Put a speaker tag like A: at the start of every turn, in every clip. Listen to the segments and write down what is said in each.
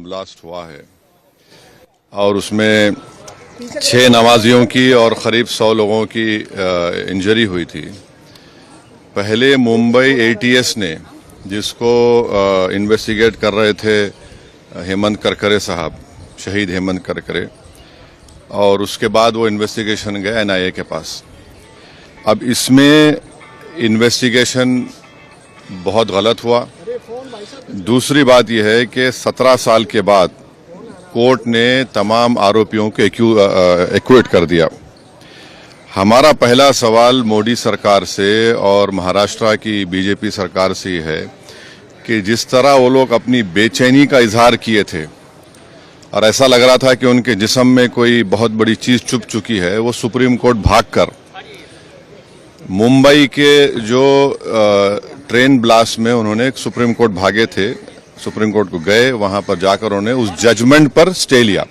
A: Blast हुआ है और उसमें 6 नमाजियों की और करीब 100 लोगों की इंजरी हुई थी। पहले मुंबई एटीएस ने, जिसको इन्वेस्टिगेट कर रहे थे हेमंत करकरे साहब, शहीद हेमंत करकरे, और उसके बाद वो इन्वेस्टिगेशन गया एनआईए के पास। अब इसमें इन्वेस्टिगेशन बहुत गलत हुआ। दूसरी बात यह है कि 17 साल के बाद कोर्ट ने तमाम आरोपियों को एक्विट कर दिया। हमारा पहला सवाल मोदी सरकार से और महाराष्ट्र की बीजेपी सरकार से है कि जिस तरह वो लोग अपनी बेचैनी का इजहार किए थे और ऐसा लग रहा था कि उनके जिस्म में कोई बहुत बड़ी चीज छुप चुकी है, वो सुप्रीम कोर्ट भागकर मुंबई के जो ट्रेन ब्लास्ट में उन्होंने सुप्रीम कोर्ट भागे थे, सुप्रीम कोर्ट को गए, वहां पर जाकर उन्होंने उस जजमेंट पर स्टे लिया।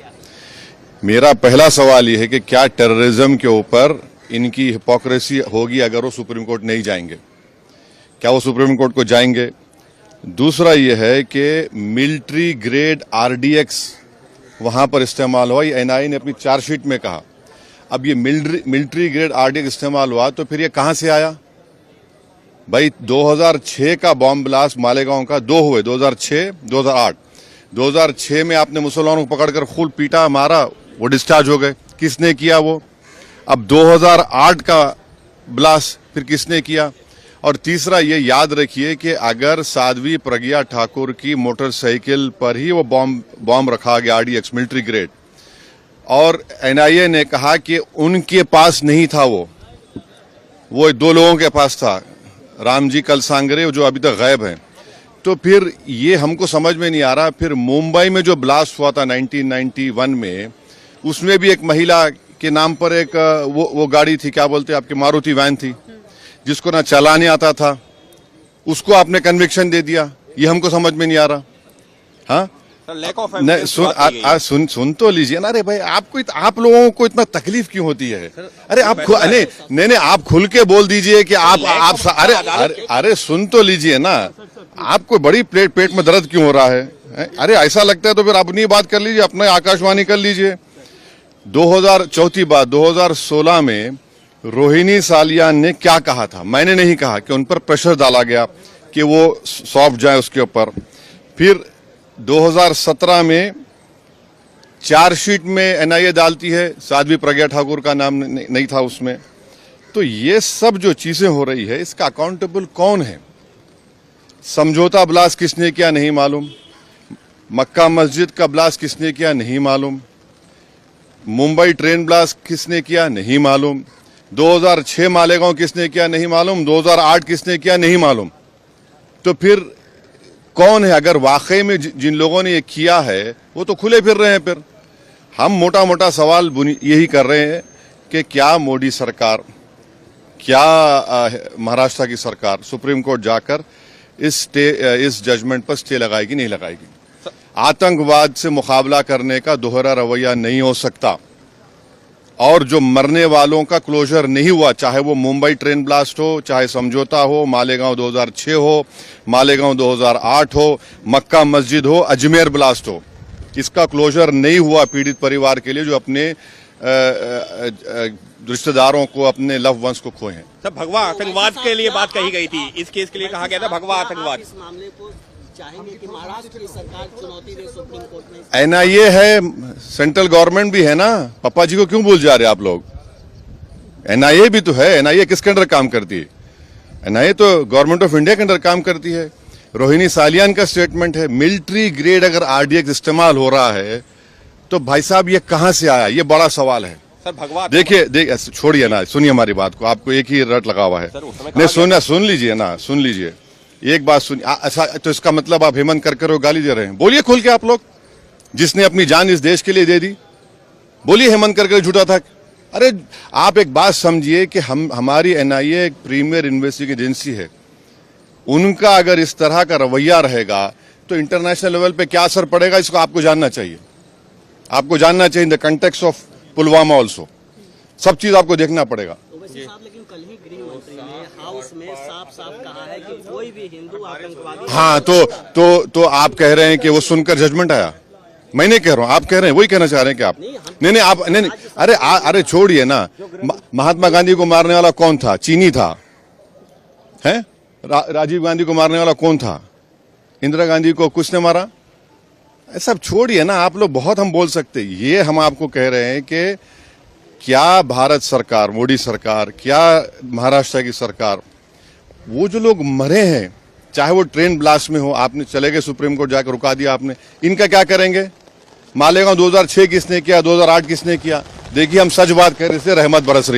A: मेरा पहला सवाल यह है कि क्या टेररिज्म के ऊपर इनकी हिपोक्रेसी होगी अगर वो सुप्रीम कोर्ट नहीं जाएंगे? क्या वो सुप्रीम कोर्ट को जाएंगे? दूसरा यह है कि मिलिट्री ग्रेड आरडीएक्स वहां पर इस्तेमाल हुआ, ये एनआईए ने अपनी चार्जशीट में कहा। अब ये मिलिट्री ग्रेड आरडीएक्स इस्तेमाल हुआ तो फिर ये कहां से आया? भाई 2006 का बॉम्ब ब्लास्ट मालेगांव का 2 हुए, 2006, 2008। 2006 में आपने मुसलमानों को पकड़कर खूब पीटा, मारा, वो डिस्चार्ज हो गए। किसने किया वो? अब 2008 का ब्लास्ट फिर किसने किया? और तीसरा ये याद रखिए कि अगर साध्वी प्रज्ञा ठाकुर की मोटरसाइकिल पर ही वो बॉम्ब रखा गया आरडीएक्स मिलिट्री ग्रेड, और एनआईए ने कहा कि उनके पास नहीं था, वो 2 लोगों के पास था, रामजी कलसांगरे, जो अभी तक गायब हैं, तो फिर ये हमको समझ में नहीं आ रहा। फिर मुंबई में जो ब्लास्ट हुआ था 1991 में, उसमें भी एक महिला के नाम पर एक वो गाड़ी थी, क्या बोलते हैं आपकी, मारुति वैन थी, जिसको ना चलाने आता था, उसको आपने कन्विक्शन दे दिया। ये हमको समझ में नहीं आ रहा। हाँ, सुन तो लीजिए ना। अरे भाई, आप लोगों को इतना तकलीफ क्यों होती है? अरे आप नहीं, आप खुल के बोल दीजिए कि आप अरे सुन तो लीजिए ना। आपको बड़ी पेट में दर्द क्यों हो रहा है? अरे ऐसा लगता है तो फिर अपनी बात कर लीजिए, अपने आकाशवाणी कर लीजिए। 2016 में रोहिणी सालियान ने क्या कहा था? मैंने नहीं कहा कि उन पर प्रेशर डाला गया कि वो सौंप जाए उसके ऊपर। फिर 2017 में चार्जशीट में एनआईए डालती है, साध्वी प्रज्ञा ठाकुर का नाम नहीं था उसमें। तो ये सब जो चीजें हो रही है, इसका अकाउंटेबल कौन है? समझौता ब्लास्ट किसने किया नहीं मालूम, मक्का मस्जिद का ब्लास्ट किसने किया नहीं मालूम, मुंबई ट्रेन ब्लास्ट किसने किया नहीं मालूम, 2006 मालेगांव किसने किया नहीं मालूम, 2008 किसने किया नहीं मालूम। तो फिर कौन है? अगर वाकई में जिन लोगों ने ये किया है वो तो खुले फिर रहे हैं। फिर हम मोटा मोटा सवाल यही कर रहे हैं कि क्या मोदी सरकार, क्या महाराष्ट्र की सरकार सुप्रीम कोर्ट जाकर इस जजमेंट पर स्टे लगाएगी, नहीं लगाएगी? आतंकवाद से मुकाबला करने का दोहरा रवैया नहीं हो सकता। और जो मरने वालों का क्लोजर नहीं हुआ, चाहे वो मुंबई ट्रेन ब्लास्ट हो, चाहे समझौता हो, मालेगांव 2006 हो, मालेगांव 2008 हो, मक्का मस्जिद हो, अजमेर ब्लास्ट हो, इसका क्लोजर नहीं हुआ पीड़ित परिवार के लिए, जो अपने रिश्तेदारों को, अपने लव वंस को खोए हैं।
B: सब भगवा आतंकवाद के लिए बात कही गई थी। इस केस के लिए कहा गया था भगवा आतंकवाद। इस मामले को चाहेंगे कि महाराष्ट्र की सरकार चुनौती दे सुप्रीम कोर्ट में?
A: एनआईए है, सेंट्रल गवर्नमेंट भी है ना। पापा जी को क्यों भूल जा रहे आप लोग? एनआईए भी तो है। एनआईए किसके अंडर काम करती है? एनआईए तो गवर्नमेंट ऑफ इंडिया के अंडर काम करती है। रोहिणी सालियान का स्टेटमेंट है, मिलिट्री ग्रेड अगर आरडीएक्स इस्तेमाल हो रहा है तो भाई साहब ये कहां से आया? ये बड़ा सवाल है।
B: सर भगवा
A: देखिए, छोड़िए ना, सुनिए हमारी बात को। आपको एक ही रट लगा हुआ है। नहीं, सुन लीजिए ना, सुन लीजिए एक बात। सुनिए, अच्छा तो इसका मतलब आप हेमंत करकरे को गाली दे रहे हैं? बोलिए खुल के आप लोग, जिसने अपनी जान इस देश के लिए दे दी, बोलिए हेमंत करकरे झूठा था। अरे आप एक बात समझिए कि हमारी एनआईए एक प्रीमियर इन्वेस्टिगेटिव एजेंसी है। उनका अगर इस तरह का रवैया रहेगा तो इंटरनेशनल लेवल पे क्या असर पड़ेगा, इसको आपको जानना चाहिए। आपको जानना चाहिए in the context of Pulwama also. सब चीज आपको देखना पड़ेगा।
C: लेकिन कल ही गृह मंत्री ने हाउस में साफ कहा है कि कोई भी हिंदू आतंकवादी।
A: हाँ, तो आप कह रहे हैं कि वो सुनकर जजमेंट आया? मैं नहीं कह रहा हूं, आप कह रहे हैं, वही कहना चाह रहे हैं कि आप नहीं आप नहीं अरे छोड़िए ना। महात्मा गांधी को मारने वाला कौन था? चीनी था, है? राजीव गांधी को मारने वाला कौन था? इंदिरा गांधी को कुछ ने मारा? सब छोड़िए ना, आप लोग बहुत हम बोल सकते। ये हम आपको कह रहे हैं कि क्या भारत सरकार, मोदी सरकार, क्या महाराष्ट्र की सरकार, वो जो लोग मरे हैं, चाहे वो ट्रेन ब्लास्ट में हो, आपने चले गए सुप्रीम कोर्ट जाकर रुका दिया आपने, इनका क्या करेंगे? मालेगांव 2006 किसने किया, 2008 किसने किया? देखिए हम सच बात कर रहे थे, रहमत बरस रही है।